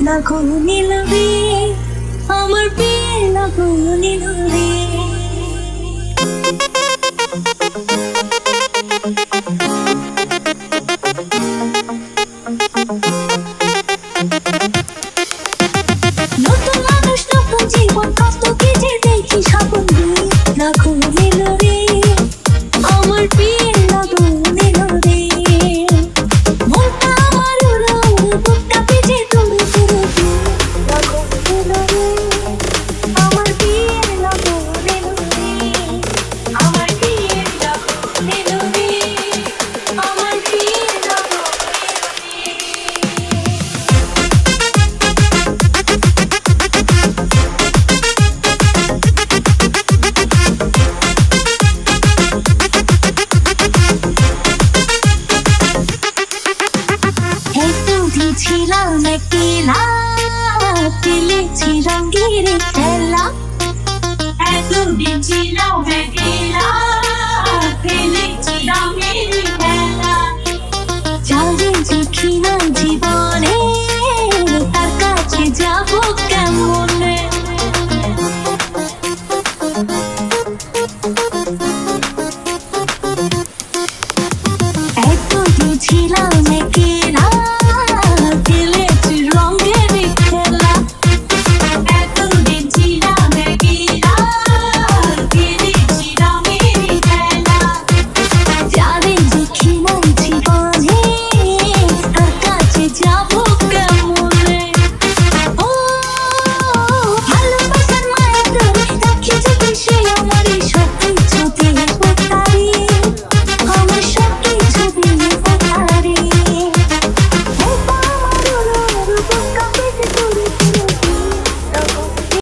লাখো নীলবে আমার প্রিয় লাখো নীলবে নতুন মানুষ নতুন জীবন কত কি যে দেখি স্বপ্ন লাখো নীলবে আমার প্রিয় লাখো নীলবে মনটা আমার উড়াও বুকটা ভিজে তুলু তুলু লাখো নীলবে আমার প্রিয় লাখো নীলবে আমার প্রিয় লাখো নীলবে আমার প্রিয় লাখো ছিলাম একলা খেলেছি রঙের খেলা এতদিন ছিলাম একলা